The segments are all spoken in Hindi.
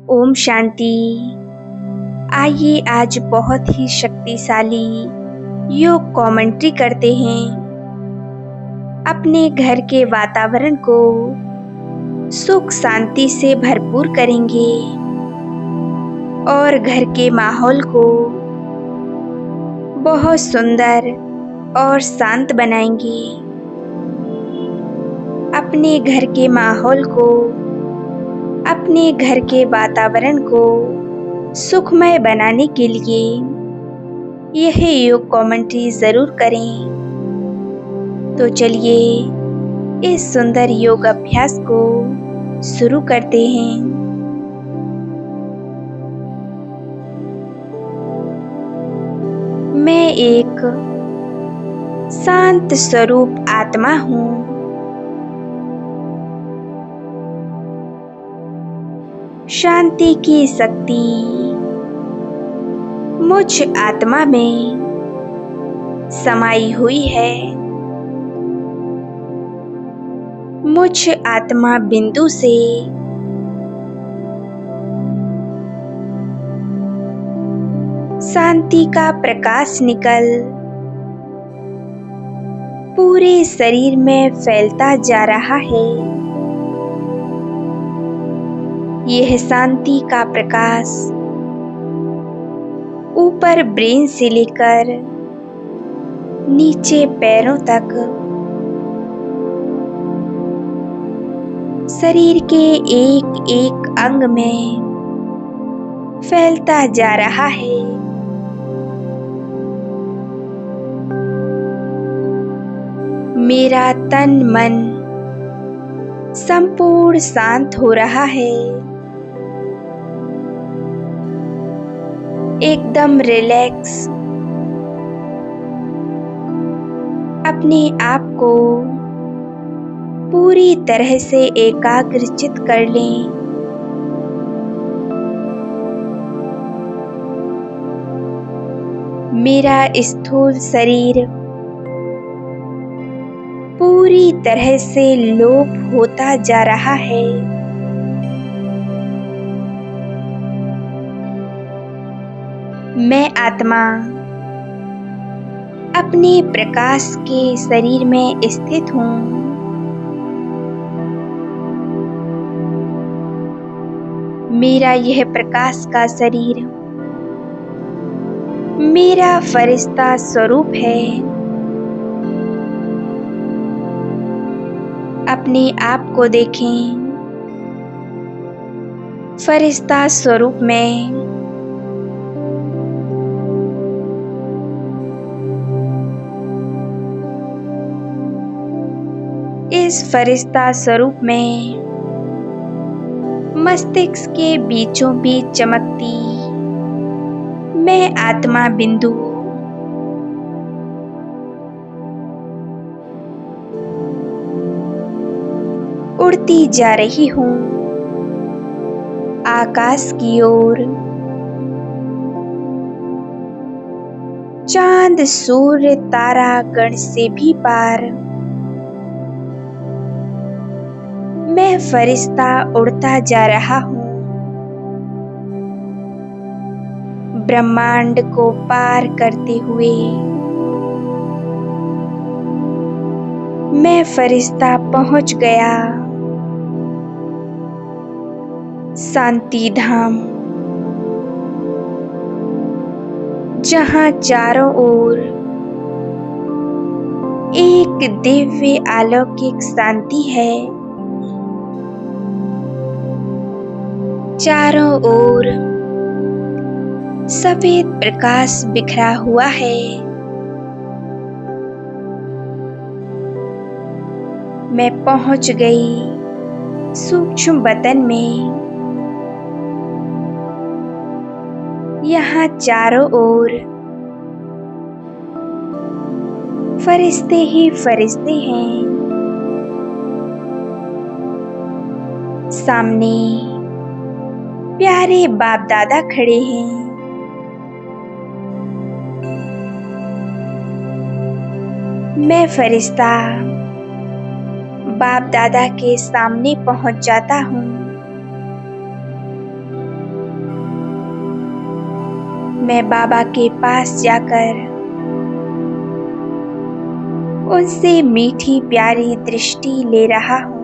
ओम शांति। आइए आज बहुत ही शक्तिशाली योग कमेंट्री करते हैं। अपने घर के वातावरण को सुख शांति से भरपूर करेंगे और घर के माहौल को बहुत सुंदर और शांत बनाएंगे। अपने घर के माहौल को, अपने घर के वातावरण को सुखमय बनाने के लिए यह योग कमेंट्री जरूर करें। तो चलिए इस सुंदर योग अभ्यास को शुरू करते हैं। मैं एक शांत स्वरूप आत्मा हूँ। शांति की शक्ति मुझ आत्मा में समाई हुई है। मुझ आत्मा बिंदु से शांति का प्रकाश निकल पूरे शरीर में फैलता जा रहा है। यह शांति का प्रकाश ऊपर ब्रेन से लेकर नीचे पैरों तक शरीर के एक एक अंग में फैलता जा रहा है। मेरा तन मन संपूर्ण शांत हो रहा है, एकदम रिलैक्स। अपने आप को पूरी तरह से एकाग्रचित कर लें। मेरा स्थूल शरीर पूरी तरह से लोप होता जा रहा है। मैं आत्मा अपने प्रकाश के शरीर में स्थित हूँ। मेरा यह प्रकाश का शरीर मेरा फरिश्ता स्वरूप है। अपने आप को देखें फरिश्ता स्वरूप में। इस फरिश्ता स्वरूप में मस्तिष्क के बीचों बीच चमकती मैं आत्मा बिंदु उड़ती जा रही हूँ आकाश की ओर। चांद सूर्य तारा गण से भी पार मैं फरिश्ता उड़ता जा रहा हूँ। ब्रह्मांड को पार करते हुए मैं फरिश्ता पहुंच गया शांति धाम, जहाँ चारों ओर एक दिव्य अलौकिक शांति है। चारों ओर सफेद प्रकाश बिखरा हुआ है। मैं पहुंच गई सूक्ष्म वतन में। यहाँ चारों ओर फरिश्ते ही फरिश्ते हैं। सामने प्यारे बाप दादा खड़े हैं। मैं फरिश्ता बाप दादा के सामने पहुंच जाता हूँ। मैं बाबा के पास जाकर उनसे मीठी प्यारी दृष्टि ले रहा हूँ।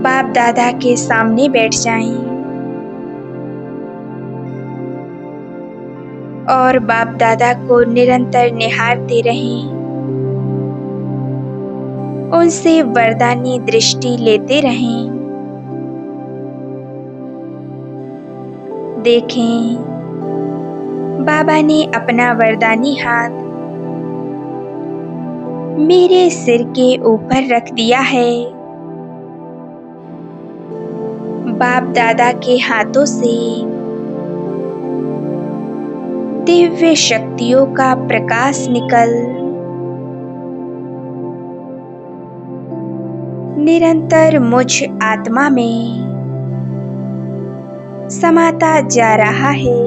बाप दादा के सामने बैठ जाएं और बाप दादा को निरंतर निहारते रहें। उनसे वरदानी दृष्टि लेते रहें। देखें, बाबा ने अपना वरदानी हाथ मेरे सिर के ऊपर रख दिया है। बाप दादा के हाथों से दिव्य शक्तियों का प्रकाश निकल निरंतर मुझ आत्मा में समाता जा रहा है।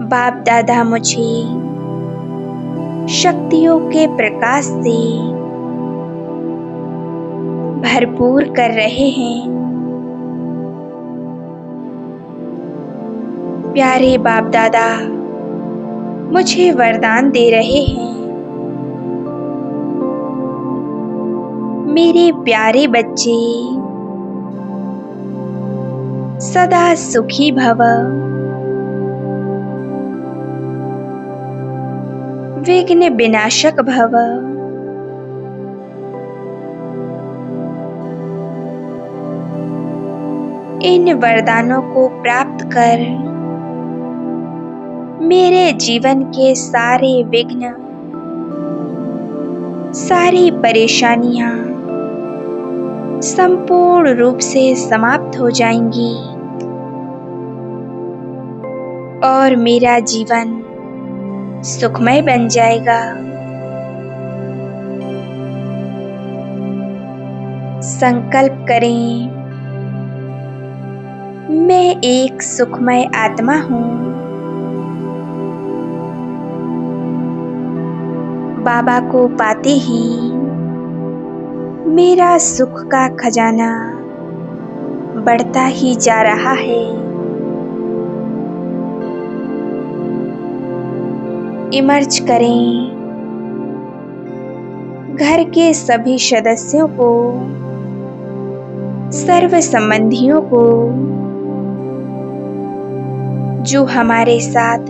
बाप दादा मुझे शक्तियों के प्रकाश से भरपूर कर रहे हैं। प्यारे बाप दादा मुझे वरदान दे रहे हैं। मेरे प्यारे बच्चे सदा सुखी भव, विघ्न विनाशक भव। इन वरदानों को प्राप्त कर मेरे जीवन के सारे विघ्न, सारी परेशानियां संपूर्ण रूप से समाप्त हो जाएंगी और मेरा जीवन सुखमय बन जाएगा। संकल्प करें, मैं एक सुखमय आत्मा हूँ। बाबा को पाते ही मेरा सुख का खजाना बढ़ता ही जा रहा है। इमर्ज करें, घर के सभी सदस्यों को, सर्व संबंधियों को जो हमारे साथ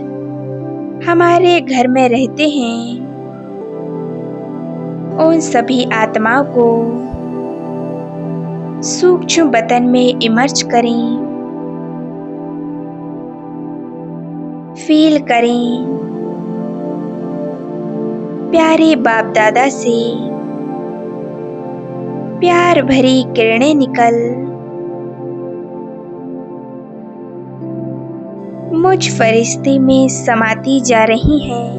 हमारे घर में रहते हैं, उन सभी आत्माओं को सूक्ष्म बतन में इमर्ज करें। फील करें, प्यारे बाप दादा से प्यार भरी किरणें निकल मुझ फरिश्ते में समाती जा रही हैं।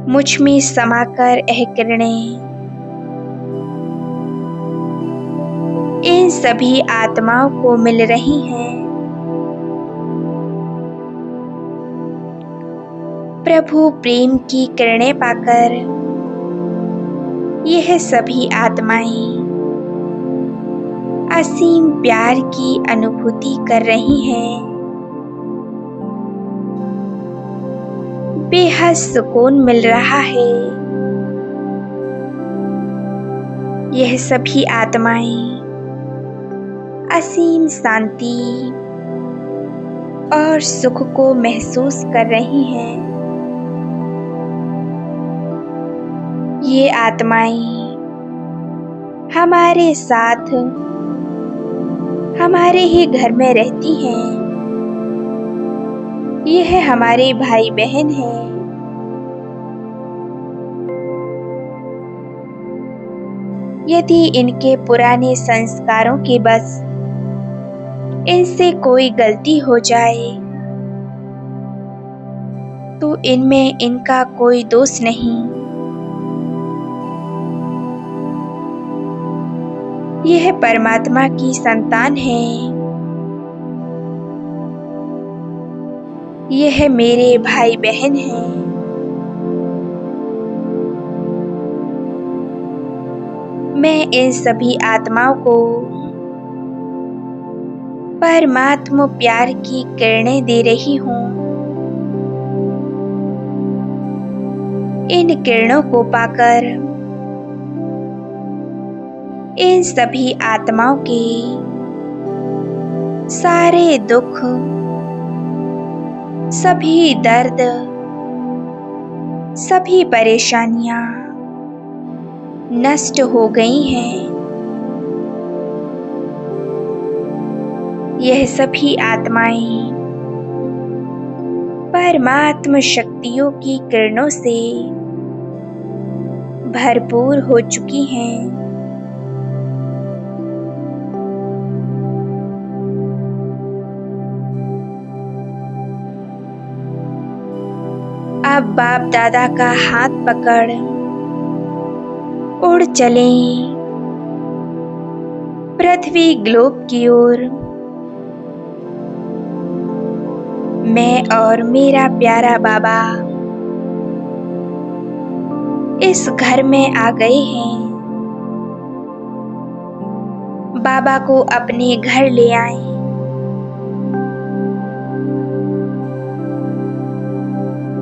मुझ में समाकर यह किरणें इन सभी आत्माओं को मिल रही हैं। प्रभु प्रेम की किरणें पाकर यह सभी आत्माएं असीम प्यार की अनुभूति कर रही हैं। बेहद सुकून मिल रहा है। यह सभी आत्माएं असीम शांति और सुख को महसूस कर रही हैं। ये आत्माएं हमारे साथ हमारे ही घर में रहती हैं। यह हमारे भाई बहन हैं। यदि इनके पुराने संस्कारों के बस इनसे कोई गलती हो जाए तो इनमें इनका कोई दोष नहीं। यह परमात्मा की संतान है। यह मेरे भाई बहन हैं। मैं इन सभी आत्माओं को परमात्मा प्यार की किरणें दे रही हूँ। इन किरणों को पाकर इन सभी आत्माओं के सारे दुख, सभी दर्द, सभी परेशानियां नष्ट हो गई हैं। यह सभी आत्माएं परमात्म शक्तियों की किरणों से भरपूर हो चुकी हैं। अब बाप दादा का हाथ पकड़ उड़ चलें पृथ्वी ग्लोब की ओर। मैं और मेरा प्यारा बाबा इस घर में आ गए हैं। बाबा को अपने घर ले आए।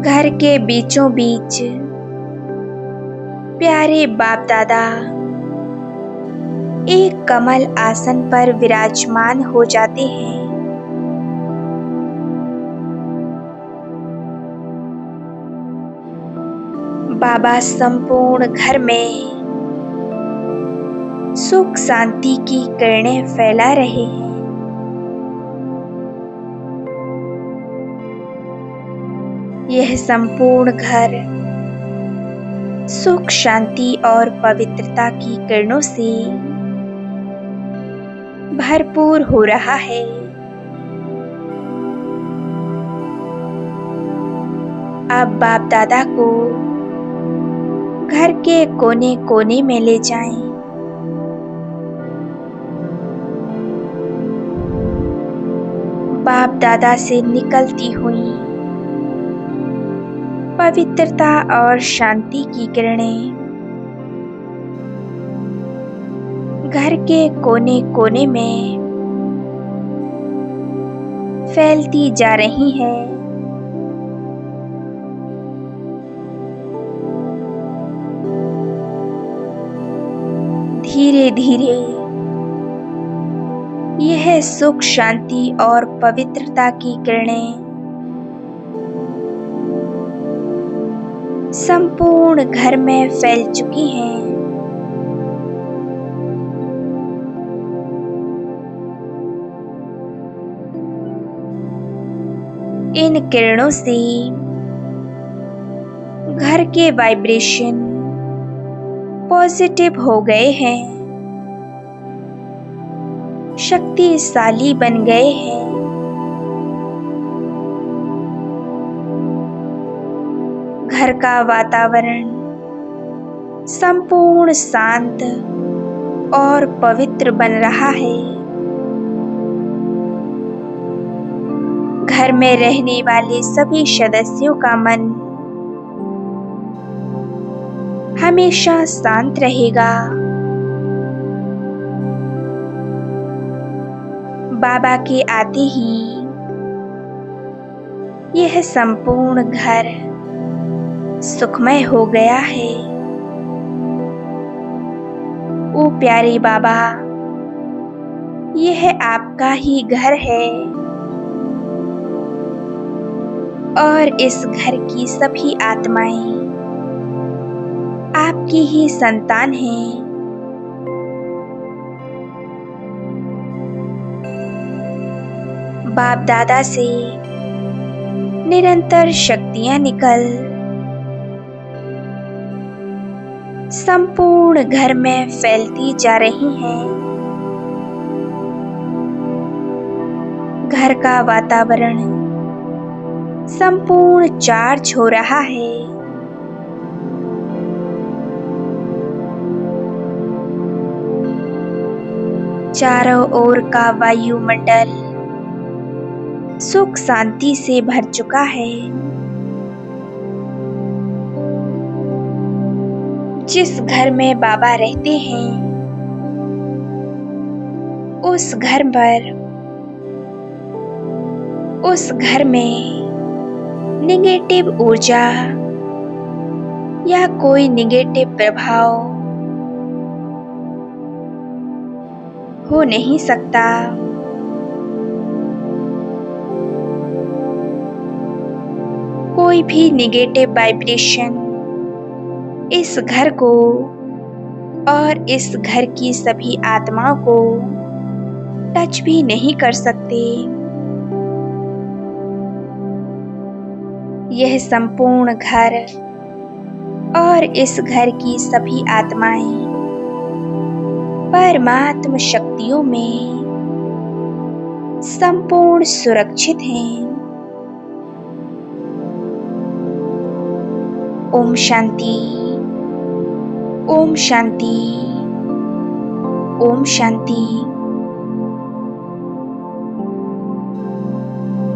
घर के बीचों बीच प्यारे बाप दादा एक कमल आसन पर विराजमान हो जाते हैं। बाबा संपूर्ण घर में सुख शांति की किरणें फैला रहे हैं। यह संपूर्ण घर सुख शांति और पवित्रता की किरणों से भरपूर हो रहा है। अब बाप दादा को घर के कोने कोने में ले जाएं। बाप दादा से निकलती हुई पवित्रता और शांति की किरणें घर के कोने कोने में फैलती जा रही हैं। धीरे धीरे यह सुख शांति और पवित्रता की किरणें संपूर्ण घर में फैल चुकी हैं। इन किरणों से घर के वाइब्रेशन पॉजिटिव हो गए हैं, शक्तिशाली बन गए हैं। घर का वातावरण संपूर्ण शांत और पवित्र बन रहा है। घर में रहने वाले सभी सदस्यों का मन हमेशा शांत रहेगा। बाबा के आते ही यह संपूर्ण घर सुखमय हो गया है। ओ प्यारे बाबा, यह आपका ही घर है और इस घर की सभी आत्माएं आपकी ही संतान हैं। बाप दादा से निरंतर शक्तियां निकल संपूर्ण घर में फैलती जा रही हैं। घर का वातावरण संपूर्ण चार्ज हो रहा है। चारों ओर का वायुमंडल सुख शांति से भर चुका है। जिस घर में बाबा रहते हैं उस घर में निगेटिव ऊर्जा या कोई निगेटिव प्रभाव हो नहीं सकता। कोई भी निगेटिव वाइब्रेशन इस घर को और इस घर की सभी आत्माओं को टच भी नहीं कर सकते। यह संपूर्ण घर और इस घर की सभी आत्माएं परमात्म शक्तियों में संपूर्ण सुरक्षित हैं। ओम शांति, ओम शांति, ओम शांति।